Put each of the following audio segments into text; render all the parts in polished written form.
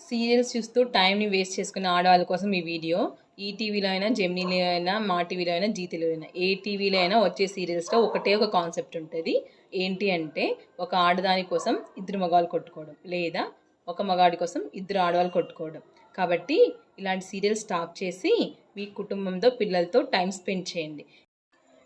Serials చూస్తూ టైంని waste చేసుకునే ఆడవాళ్ళ కోసం ఈ వీడియో. ఈటీవీలో అయినా, జెమినీలో అయినా, మా టీవీలో అయినా, జీ తెలుగులో అయినా, ఏ టీవీలో అయినా వచ్చే సీరియల్స్లో ఒకటే ఒక కాన్సెప్ట్ ఉంటుంది. ఏంటి అంటే, ఒక ఆడదాని కోసం ఇద్దరు మగవాళ్ళు కొట్టుకోవడం, లేదా ఒక మగాడి కోసం ఇద్దరు ఆడవాళ్ళు కొట్టుకోవడం. కాబట్టి ఇలాంటి సీరియల్స్ స్టాప్ చేసి మీ కుటుంబంతో, పిల్లలతో టైం స్పెండ్ చేయండి.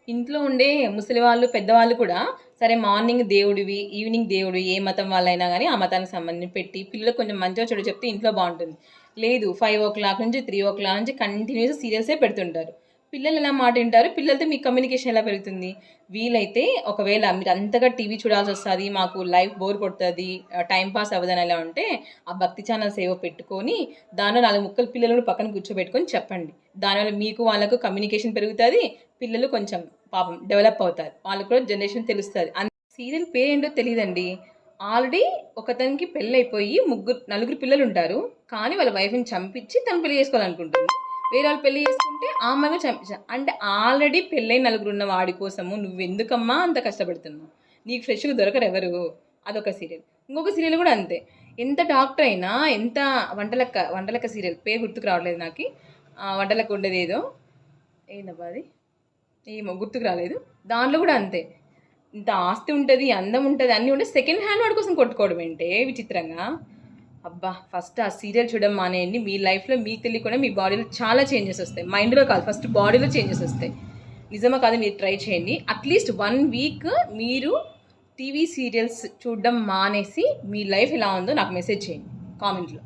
ఇంట్లో ఉండే ముసలి వాళ్ళు, పెద్దవాళ్ళు కూడా సరే మార్నింగ్ దేవుడివి, ఈవినింగ్ దేవుడివి, ఏ మతం వాళ్ళైనా కానీ ఆ మతానికి సంబంధించి పెట్టి పిల్లలకు కొంచెం మంచిగా చెడు చెప్తే ఇంట్లో బాగుంటుంది. లేదు 5 o'clock నుంచి 3 o'clock నుంచి కంటిన్యూస్ సీరియల్సే పెడుతుంటారు. పిల్లలు ఎలా మాట వింటారు? పిల్లలతో మీ కమ్యూనికేషన్ ఎలా పెరుగుతుంది? వీలైతే ఒకవేళ మీరు అంతగా టీవీ చూడాల్సి వస్తుంది, మాకు లైఫ్ బోర్ కొడుతుంది, టైం పాస్ అవ్వదని ఎలా ఉంటే ఆ భక్తి ఛానల్స్ ఏవో పెట్టుకొని దానిలో 4 ముక్కలు పిల్లలను పక్కన కూర్చోబెట్టుకొని చెప్పండి. దానివల్ల మీకు వాళ్ళకు కమ్యూనికేషన్ పెరుగుతుంది. పిల్లలు కొంచెం పాపం డెవలప్ అవుతారు, వాళ్ళకు కూడా జనరేషన్ తెలుస్తుంది. సీరియల్ పేరు ఏంటో తెలియదండి. ఆల్రెడీ ఒకతనికి పెళ్ళి అయిపోయి నలుగురు పిల్లలు ఉంటారు, కానీ వాళ్ళ వైఫ్ని చంపించి తను పెళ్లి చేసుకోవాలనుకుంటుంది. వేరే వాళ్ళు పెళ్లి చేసుకుంటే ఆ అమ్మాయిని చంపించాను అంటే ఆల్రెడీ పెళ్ళై నలుగురు ఉన్న వాడి కోసము నువ్వెందుకమ్మా అంత కష్టపడుతున్నావు? నీకు ఫ్రెష్గా దొరకరు ఎవరు? అదొక సీరియల్. ఇంకొక సీరియల్ కూడా అంతే. ఎంత డాక్టర్ అయినా, ఎంత వంటలక్క సీరియల్ పేరు గుర్తుకు రావట్లేదు నాకు. వంటలక్క ఉండేది ఏందబ్బా అది, ఏమో గుర్తుకు రాలేదు. దాంట్లో కూడా అంతే, ఇంత ఆస్తి ఉంటుంది, అందం ఉంటుంది, అన్నీ ఉంటే సెకండ్ హ్యాండ్ వాడి కోసం కొట్టుకోవడం ఏంటే విచిత్రంగా. అబ్బా, ఫస్ట్ ఆ సీరియల్ చూడడం మానేయండి. మీ లైఫ్లో మీకు తెలియకుండా మీ బాడీలో చాలా చేంజెస్ వస్తాయి. మైండ్లో కాదు, ఫస్ట్ బాడీలో చేంజెస్ వస్తాయి. నిజమా కాదు, మీరు ట్రై చేయండి. అట్లీస్ట్ 1 week మీరు టీవీ సీరియల్స్ చూడడం మానేసి మీ లైఫ్ ఎలా ఉందో నాకు మెసేజ్ చేయండి కామెంట్లో.